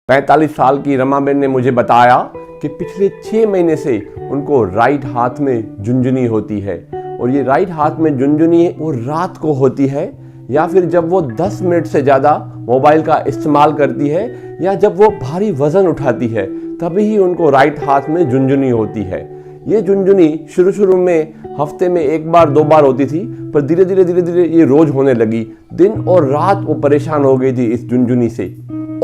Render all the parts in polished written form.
45 साल की रमाबेन ने मुझे बताया कि पिछले 6 महीने से उनको राइट हाथ में झुनझुनी होती है और ये राइट हाथ में झुनझुनी वो रात को होती है या फिर जब वो 10 मिनट से ज़्यादा मोबाइल का इस्तेमाल करती है या जब वो भारी वजन उठाती है तभी ही उनको राइट हाथ में झुनझुनी होती है। ये झुनझुनी शुरू में हफ्ते में 1 बार 2 बार होती थी, पर धीरे धीरे ये रोज होने लगी। दिन और रात वो परेशान हो गई थी इस झुनझुनी से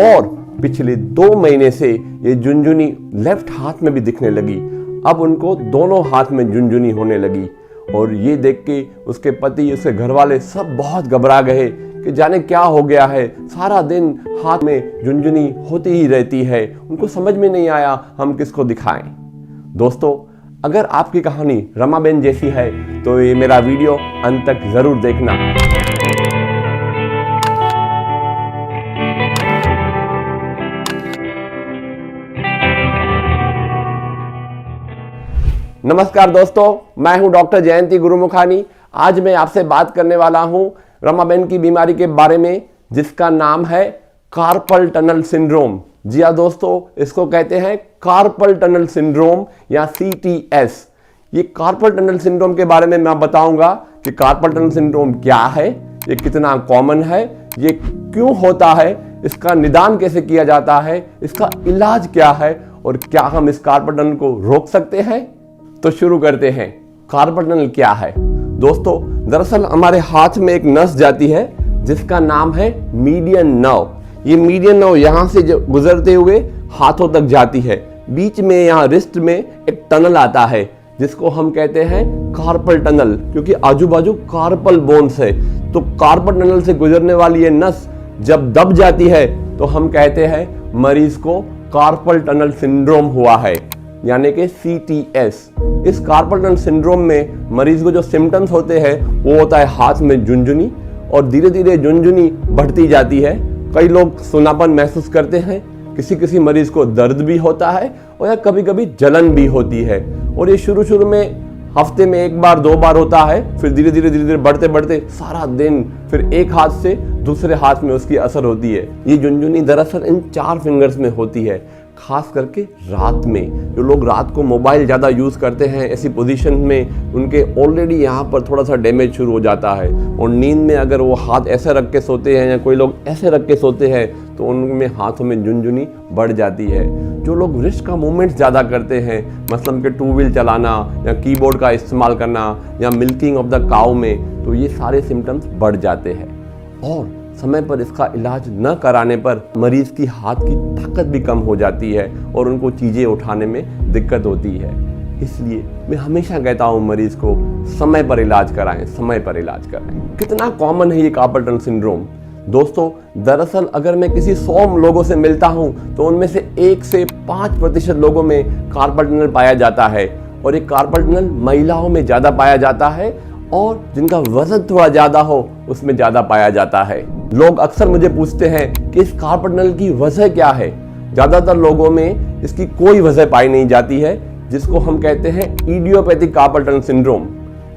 और पिछले 2 महीने से ये झुनझुनी लेफ्ट हाथ में भी दिखने लगी। अब उनको दोनों हाथ में झुनझुनी होने लगी और ये देख के उसके पति, उसके घर वाले सब बहुत घबरा गए कि जाने क्या हो गया है। सारा दिन हाथ में झुनझुनी होती ही रहती है। उनको समझ में नहीं आया हम किसको दिखाएं। दोस्तों, अगर आपकी कहानी रमाबेन जैसी है तो ये मेरा वीडियो अंत तक जरूर देखना। नमस्कार दोस्तों, मैं हूं डॉक्टर जयंती गुरुमुखानी। आज मैं आपसे बात करने वाला हूं रमाबेन की बीमारी के बारे में जिसका नाम है कार्पल टनल सिंड्रोम। जी हाँ दोस्तों, इसको कहते हैं कार्पल टनल सिंड्रोम या CTS। ये कार्पल टनल सिंड्रोम के बारे में मैं बताऊंगा कि कार्पल टनल सिंड्रोम क्या है, ये कितना कॉमन है, ये क्यों होता है, इसका निदान कैसे किया जाता है, इसका इलाज क्या है और क्या हम इस कार्पल टनल को रोक सकते हैं। तो शुरू करते हैं। कार्पल टनल क्या है दोस्तों? दरअसल हमारे हाथ में एक नस जाती है जिसका नाम है मीडियन नर्व। ये मीडियन नर्व यहाँ से गुजरते हुए हाथों तक जाती है। बीच में यहाँ रिस्ट में एक टनल आता है जिसको हम कहते हैं कार्पल टनल, क्योंकि आजू बाजू कार्पल बोन्स है। तो कार्पल टनल से गुजरने वाली ये नस जब दब जाती है तो हम कहते हैं मरीज को कार्पल टनल सिंड्रोम हुआ है, यानी कि CTS। इस कार्पल टनल सिंड्रोम में मरीज को जो सिम्टम्स होते हैं वो होता है हाथ में झुनझुनी और धीरे धीरे झुनझुनी बढ़ती जाती है। कई लोग सुनापन महसूस करते हैं, किसी मरीज को दर्द भी होता है और या कभी कभी जलन भी होती है। और ये शुरू में हफ्ते में 1 बार 2 बार होता है, फिर धीरे धीरे बढ़ते सारा दिन, फिर एक हाथ से दूसरे हाथ में उसकी असर होती है। ये झुनझुनी दरअसल इन 4 फिंगर्स में होती है, खास करके रात में। जो लोग रात को मोबाइल ज़्यादा यूज़ करते हैं, ऐसी पोजीशन में उनके ऑलरेडी यहाँ पर थोड़ा सा डैमेज शुरू हो जाता है और नींद में अगर वो हाथ ऐसे रख के सोते हैं या कोई लोग ऐसे रख के सोते हैं तो उनमें हाथों में झुनझुनी बढ़ जाती है। जो लोग रिस्ट का मूवमेंट ज़्यादा करते हैं, मसलन के 2 व्हील चलाना या कीबोर्ड का इस्तेमाल करना या मिल्किंग ऑफ द काउ में, तो ये सारे सिम्टम्स बढ़ जाते हैं। और समय पर इसका इलाज न कराने पर मरीज की हाथ की ताकत भी कम हो जाती है और उनको चीज़ें उठाने में दिक्कत होती है। इसलिए मैं हमेशा कहता हूँ मरीज को समय पर इलाज कराएं, समय पर इलाज कराएं। कितना कॉमन है ये कार्पल टनल सिंड्रोम दोस्तों? दरअसल अगर मैं किसी 100 लोगों से मिलता हूँ तो उनमें से 1 से 5% लोगों में कार्पल टनल पाया जाता है और ये कार्पल टनल महिलाओं में ज़्यादा पाया जाता है और जिनका वजन थोड़ा ज़्यादा हो उसमें ज़्यादा पाया जाता है। लोग अक्सर मुझे पूछते हैं कि इस कार्पल टनल की वजह क्या है। ज़्यादातर लोगों में इसकी कोई वजह पाई नहीं जाती है, जिसको हम कहते हैं इडियोपैथिक कार्पल टनल सिंड्रोम।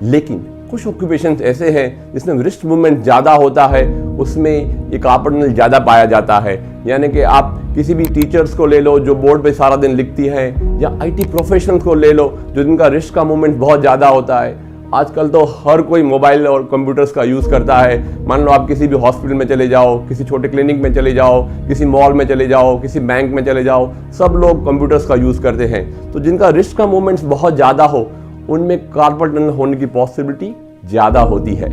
लेकिन कुछ ऑक्यूपेशंस ऐसे हैं जिसमें रिस्ट मूवमेंट ज़्यादा होता है, उसमें ये कार्पल टनल ज़्यादा पाया जाता है। यानी कि आप किसी भी टीचर्स को ले लो जो बोर्ड पे सारा दिन लिखती है, या IT प्रोफेशनल्स को ले लो जो जिनका रिस्ट का मूवमेंट बहुत ज़्यादा होता है। आजकल तो हर कोई मोबाइल और कंप्यूटर्स का यूज़ करता है। मान लो आप किसी भी हॉस्पिटल में चले जाओ, किसी छोटे क्लिनिक में चले जाओ, किसी मॉल में चले जाओ, किसी बैंक में चले जाओ, सब लोग कंप्यूटर्स का यूज़ करते हैं। तो जिनका रिस्ट का मूवमेंट्स बहुत ज़्यादा हो उनमें कार्पल टनल होने की पॉसिबिलिटी ज़्यादा होती है।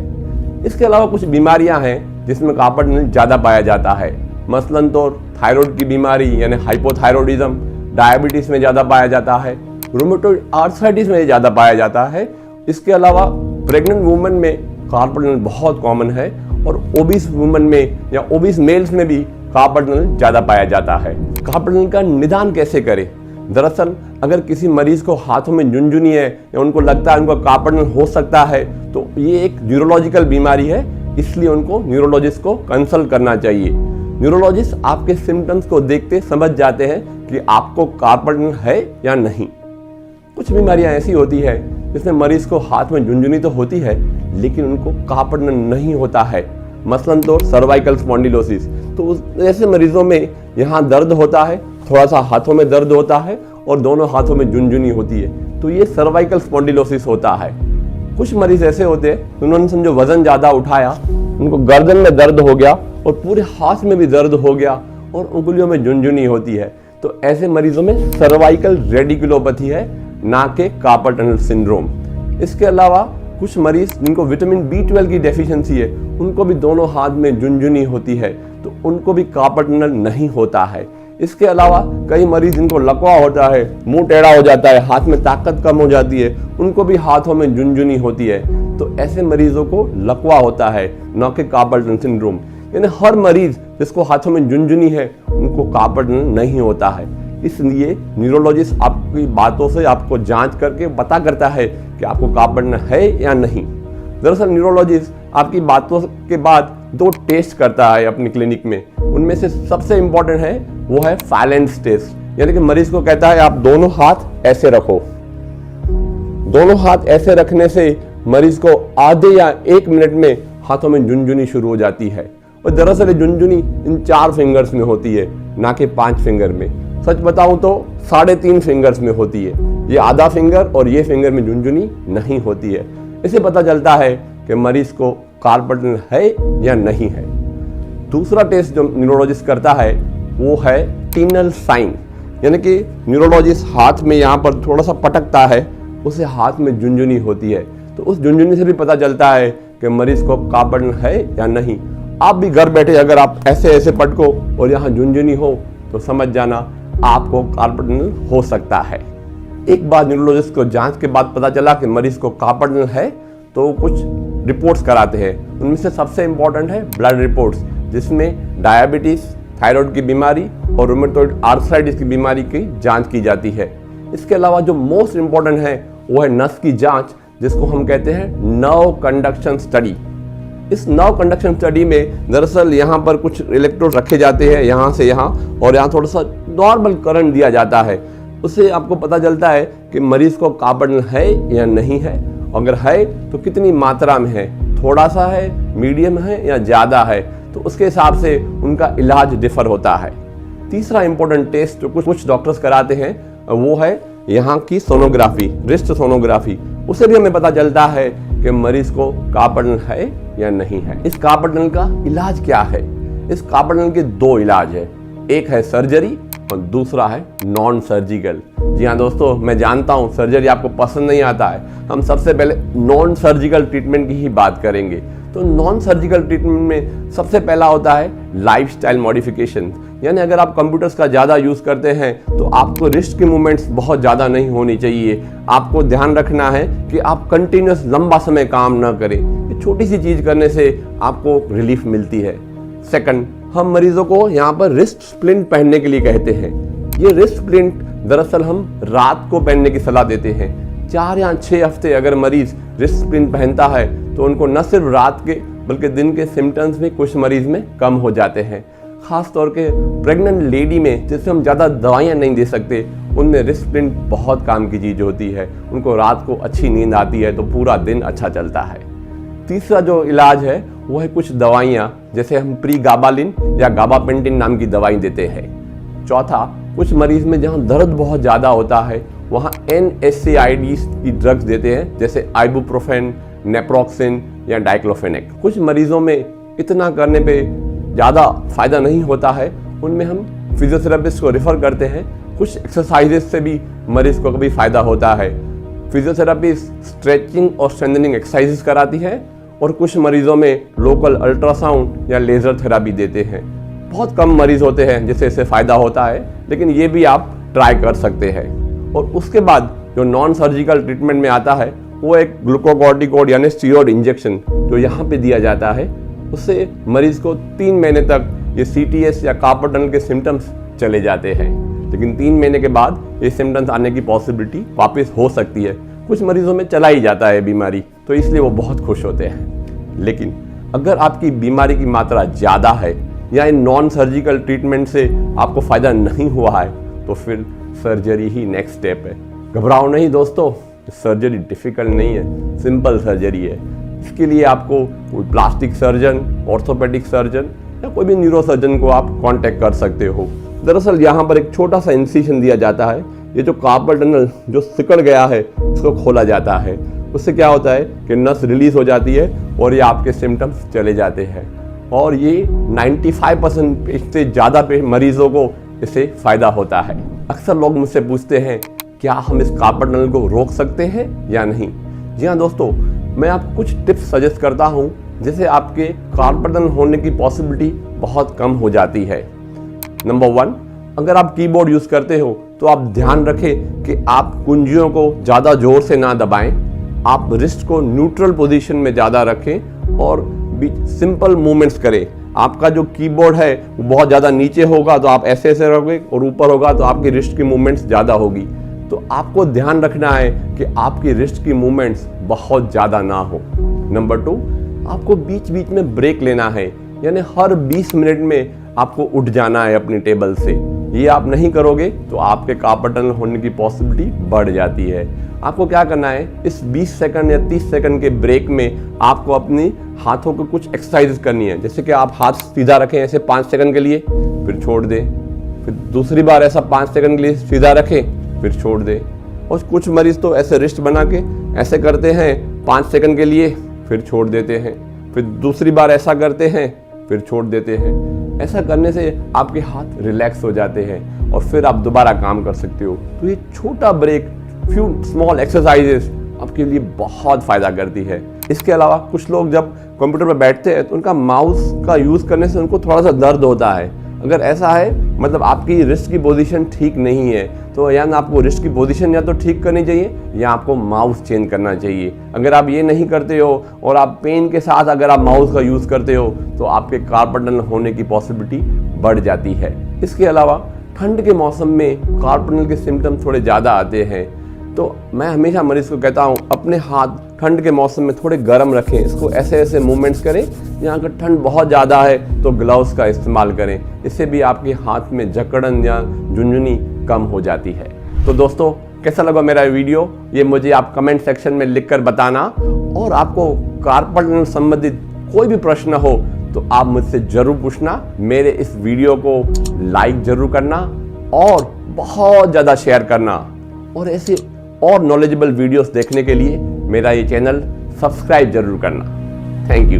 इसके अलावा कुछ बीमारियाँ हैं जिसमें कार्पल टनल ज़्यादा पाया जाता है। मसलन तो थायराइड की बीमारी यानी हाइपोथायरॉयडिज्म, डायबिटीज़ में ज़्यादा पाया जाता है, रूमेटॉइड आर्थराइटिस में ज़्यादा पाया जाता है। इसके अलावा प्रेग्नेंट वुमेन में कार्पल टनल बहुत कॉमन है और ओबीस वुमेन में या ओबीस मेल्स में भी कार्पल टनल ज़्यादा पाया जाता है। कार्पल टनल का निदान कैसे करें? दरअसल अगर किसी मरीज को हाथों में झुनझुनी है या उनको लगता है उनको कार्पल टनल हो सकता है तो ये एक न्यूरोलॉजिकल बीमारी है, इसलिए उनको न्यूरोलॉजिस्ट को कंसल्ट करना चाहिए। न्यूरोलॉजिस्ट आपके सिम्टम्स को देखते समझ जाते हैं कि आपको कार्पल टनल है या नहीं। कुछ बीमारियां ऐसी होती है जिसमें मरीज को हाथ में झुनझुनी तो होती है लेकिन उनको कार्पल टनल नहीं होता है। मसलन तो सर्वाइकल स्पॉन्डिलोसिस, तो ऐसे मरीजों में यहाँ दर्द होता है, थोड़ा सा हाथों में दर्द होता है और दोनों हाथों में झुनझुनी होती है, तो ये सर्वाइकल स्पॉन्डिलोसिस होता है। कुछ मरीज ऐसे होते हैं उन्होंने समझो वजन ज़्यादा उठाया, उनको गर्दन में दर्द हो गया और पूरे हाथ में भी दर्द हो गया और उंगलियों में झुनझुनी होती है, तो ऐसे मरीजों में सर्वाइकल रेडिकुलोपैथी है, ना कि कार्पल टनल सिंड्रोम। इसके अलावा कुछ मरीज जिनको विटामिन B12 की डेफिशिएंसी है, उनको भी दोनों हाथ में झुनझुनी होती है, तो उनको भी कार्पल टनल नहीं होता है। इसके अलावा कई मरीज जिनको लकवा होता है, मुंह टेढ़ा हो जाता है, हाथ में ताकत कम हो जाती है, उनको भी हाथों में झुनझुनी होती है, तो ऐसे मरीजों को लकवा होता है, न कि कार्पल टनल सिंड्रोम। यानी हर मरीज जिसको हाथों में झुनझुनी है उनको कार्पल टनल नहीं होता है। इसलिए न्यूरोलॉजिस्ट आपकी बातों से आपको जांच करके पता करता है कि आपको कार्पल टनल है या नहीं। दरअसल न्यूरोलॉजिस्ट आपकी बातों के बाद 2 टेस्ट करता है अपनी क्लिनिक में। उनमें से सबसे इंपॉर्टेंट है वो है फैलेंस टेस्ट, यानी कि मरीज को कहता है आप दोनों हाथ ऐसे रखो। दोनों हाथ ऐसे रखने से मरीज को आधे या 1 मिनट में हाथों में झुनझुनी शुरू हो जाती है। और दरअसल ये झुनझुनी इन 4 फिंगर्स में होती है, ना कि 5 फिंगर में। सच बताऊं तो 3.5 फिंगर्स में होती है। ये आधा फिंगर और ये फिंगर में झुनझुनी नहीं होती है। इससे पता चलता है कि मरीज को कार्पल टनल है या नहीं है। दूसरा टेस्ट जो न्यूरोलॉजिस्ट करता है वो है टीनल साइन, यानी कि न्यूरोलॉजिस्ट हाथ में यहाँ पर थोड़ा सा पटकता है, उसे हाथ में झुनझुनी होती है, तो उस झुनझुनी से भी पता चलता है कि मरीज को कार्पल टनल है या नहीं। आप भी घर बैठे अगर आप ऐसे ऐसे पटको और यहाँ झुनझुनी हो तो समझ जाना आपको कार्पल टनल हो सकता है। एक बार न्यूरोलॉजिस्ट को जांच के बाद पता चला कि मरीज को कार्पल टनल है, तो कुछ रिपोर्ट्स कराते हैं। उनमें से सबसे इंपॉर्टेंट है ब्लड रिपोर्ट्स, जिसमें डायबिटीज, थायराइड की बीमारी और रूमेटॉइड आर्थराइटिस की बीमारी की जांच की जाती है। इसके अलावा जो मोस्ट इंपॉर्टेंट है वो है नस की जांच, जिसको हम कहते हैं नर्व कंडक्शन स्टडी। इस नर्व कंडक्शन स्टडी में दरअसल यहाँ पर कुछ इलेक्ट्रोड रखे जाते हैं, यहाँ से यहाँ, और यहाँ थोड़ा सा नॉर्मल करंट दिया जाता है। उससे आपको पता चलता है कि मरीज को कार्पल टनल है या नहीं है। अगर है तो कितनी मात्रा में है, थोड़ा सा है, मीडियम है या ज़्यादा है, तो उसके हिसाब से उनका इलाज डिफर होता है। तीसरा इंपॉर्टेंट टेस्ट जो कुछ डॉक्टर्स कराते हैं वो है यहाँ की सोनोग्राफी, रिस्ट सोनोग्राफी। उससे भी हमें पता चलता है कि मरीज को कार्पल टनल है या नहीं है। इस कार्पल टनल का इलाज क्या है? इस कार्पल टनल के 2 इलाज है, एक है सर्जरी और दूसरा है नॉन सर्जिकल। जी हाँ दोस्तों, मैं जानता हूँ सर्जरी आपको पसंद नहीं आता है। हम सबसे पहले नॉन सर्जिकल ट्रीटमेंट की ही बात करेंगे। तो नॉन सर्जिकल ट्रीटमेंट में सबसे पहला होता है लाइफस्टाइल मॉडिफिकेशन, यानी अगर आप कंप्यूटर्स का ज़्यादा यूज़ करते हैं तो आपको रिस्ट की मूवमेंट्स बहुत ज़्यादा नहीं होनी चाहिए। आपको ध्यान रखना है कि आप कंटिन्यूस लंबा समय काम ना करें। ये छोटी सी चीज़ करने से आपको रिलीफ मिलती है। सेकंड, हम मरीजों को यहाँ पर रिस्ट स्प्लिंट पहनने के लिए कहते हैं। ये रिस्ट स्प्लिंट दरअसल हम रात को पहनने की सलाह देते हैं। 4 या 6 हफ्ते अगर मरीज रिस्ट स्प्लिंट पहनता है तो उनको न सिर्फ रात के बल्कि दिन के सिम्टम्स भी कुछ मरीज में कम हो जाते हैं। खास तौर के प्रेग्नेंट लेडी में, जिससे हम ज़्यादा दवाइयाँ नहीं दे सकते, उनमें रिस्ट स्प्लिंट बहुत काम की चीज़ होती है। उनको रात को अच्छी नींद आती है तो पूरा दिन अच्छा चलता है। तीसरा जो इलाज है वो है कुछ दवाइयाँ, जैसे हम प्रीगाबालिन या गाबापेंटिन नाम की दवाई देते हैं। चौथा, कुछ मरीज में जहाँ दर्द बहुत ज़्यादा होता है वहाँ NSAIDs की ड्रग्स देते हैं, जैसे आइबुप्रोफेन, नेप्रोक्सिन या डाइक्लोफेनेक। कुछ मरीजों में इतना करने पे ज़्यादा फायदा नहीं होता है, उनमें हम फिजियोथेरेपिस्ट को रेफर करते हैं। कुछ एक्सरसाइजेस से भी मरीज को कभी फ़ायदा होता है। फिजियोथेरेपिस्ट स्ट्रेचिंग और स्ट्रेंथनिंग एक्सरसाइजेस कराती है और कुछ मरीजों में लोकल अल्ट्रासाउंड या लेज़र थेरापी देते हैं। बहुत कम मरीज होते हैं जिससे इससे फ़ायदा होता है, लेकिन ये भी आप ट्राई कर सकते हैं। और उसके बाद जो नॉन सर्जिकल ट्रीटमेंट में आता है वो एक ग्लूकोकॉर्टिकोड यानी स्टीरॉयड इंजेक्शन जो यहाँ पे दिया जाता है। उससे मरीज को 3 महीने तक ये CTS या कार्पल टनल के सिम्टम्स चले जाते हैं, लेकिन 3 महीने के बाद ये सिम्टम्स आने की पॉसिबिलिटी वापस हो सकती है। कुछ मरीजों में चला ही जाता है बीमारी, तो इसलिए वो बहुत खुश होते हैं। लेकिन अगर आपकी बीमारी की मात्रा ज़्यादा है या इन नॉन सर्जिकल ट्रीटमेंट से आपको फ़ायदा नहीं हुआ है तो फिर सर्जरी ही नेक्स्ट स्टेप है। घबराओ नहीं दोस्तों, सर्जरी डिफ़िकल्ट नहीं है, सिंपल सर्जरी है। इसके लिए आपको कोई प्लास्टिक सर्जन, ऑर्थोपेडिक सर्जन या कोई भी न्यूरोसर्जन को आप कांटेक्ट कर सकते हो। दरअसल यहाँ पर एक छोटा सा इंसिशन दिया जाता है। ये जो कार्पल टनल जो सिकड़ गया है इसको खोला जाता है। उससे क्या होता है कि नस रिलीज हो जाती है और ये आपके सिम्टम्स चले जाते हैं। और ये 95% से ज़्यादा मरीजों को इससे फ़ायदा होता है। अक्सर लोग मुझसे पूछते हैं क्या हम इस कार्पल टनल को रोक सकते हैं या नहीं। जी हाँ दोस्तों, मैं आपको कुछ टिप्स सजेस्ट करता हूँ जिससे आपके कार्पल टनल होने की पॉसिबिलिटी बहुत कम हो जाती है। नंबर 1, अगर आप कीबोर्ड यूज़ करते हो तो आप ध्यान रखें कि आप कुंजियों को ज़्यादा ज़ोर से ना दबाएं। आप रिस्ट को न्यूट्रल पोजीशन में ज़्यादा रखें और सिंपल मूवमेंट्स करें। आपका जो कीबोर्ड है वो बहुत ज़्यादा नीचे होगा तो आप ऐसे ऐसे रहोगे और ऊपर होगा तो आपकी रिस्ट की मूवमेंट्स ज़्यादा होगी। तो आपको ध्यान रखना है कि आपकी रिस्ट की मूवमेंट्स बहुत ज़्यादा ना हो। नंबर 2, आपको बीच बीच में ब्रेक लेना है, यानी हर 20 मिनट में आपको उठ जाना है अपनी टेबल से। ये आप नहीं करोगे तो आपके कार्पल टनल होने की पॉसिबिलिटी बढ़ जाती है। आपको क्या करना है, इस 20 सेकंड या 30 सेकंड के ब्रेक में आपको अपनी हाथों को कुछ एक्सरसाइज करनी है। जैसे कि आप हाथ सीधा रखें ऐसे 5 सेकंड के लिए, फिर छोड़ दें, फिर दूसरी बार ऐसा 5 सेकंड के लिए सीधा रखें, फिर छोड़ दें। और कुछ मरीज तो ऐसे रिस्ट बना के ऐसे करते हैं 5 सेकंड के लिए, फिर छोड़ देते हैं, फिर दूसरी बार ऐसा करते हैं, फिर छोड़ देते हैं। ऐसा करने से आपके हाथ रिलैक्स हो जाते हैं और फिर आप दोबारा काम कर सकते हो। तो ये छोटा ब्रेक, फ्यू स्मॉल एक्सरसाइजेस आपके लिए बहुत फ़ायदा करती है। इसके अलावा कुछ लोग जब कंप्यूटर पर बैठते हैं तो उनका माउस का यूज़ करने से उनको थोड़ा सा दर्द होता है। अगर ऐसा है मतलब आपकी रिस्ट की पोजीशन ठीक नहीं है तो या आपको रिस्ट की पोजीशन या तो ठीक करनी चाहिए या आपको माउस चेंज करना चाहिए। अगर आप ये नहीं करते हो और आप पेन के साथ अगर आप माउस का यूज़ करते हो तो आपके कार्पल टनल होने की पॉसिबिलिटी बढ़ जाती है। इसके अलावा ठंड के मौसम में कार्पल टनल के सिम्टम थोड़े ज़्यादा आते हैं। तो मैं हमेशा मरीज़ को कहता हूँ अपने हाथ ठंड के मौसम में थोड़े गर्म रखें, इसको ऐसे ऐसे मूवमेंट्स करें। यहाँ अगर ठंड बहुत ज़्यादा है तो ग्लव्स का इस्तेमाल करें, इससे भी आपके हाथ में जकड़न या झुनझुनी कम हो जाती है। तो दोस्तों, कैसा लगा मेरा वीडियो ये मुझे आप कमेंट सेक्शन में लिखकर बताना। और आपको कार्पल टनल संबंधित कोई भी प्रश्न हो तो आप मुझसे ज़रूर पूछना। मेरे इस वीडियो को लाइक ज़रूर करना और बहुत ज़्यादा शेयर करना। और ऐसे और नॉलेजेबल वीडियोस देखने के लिए मेरा ये चैनल सब्सक्राइब जरूर करना। Thank you.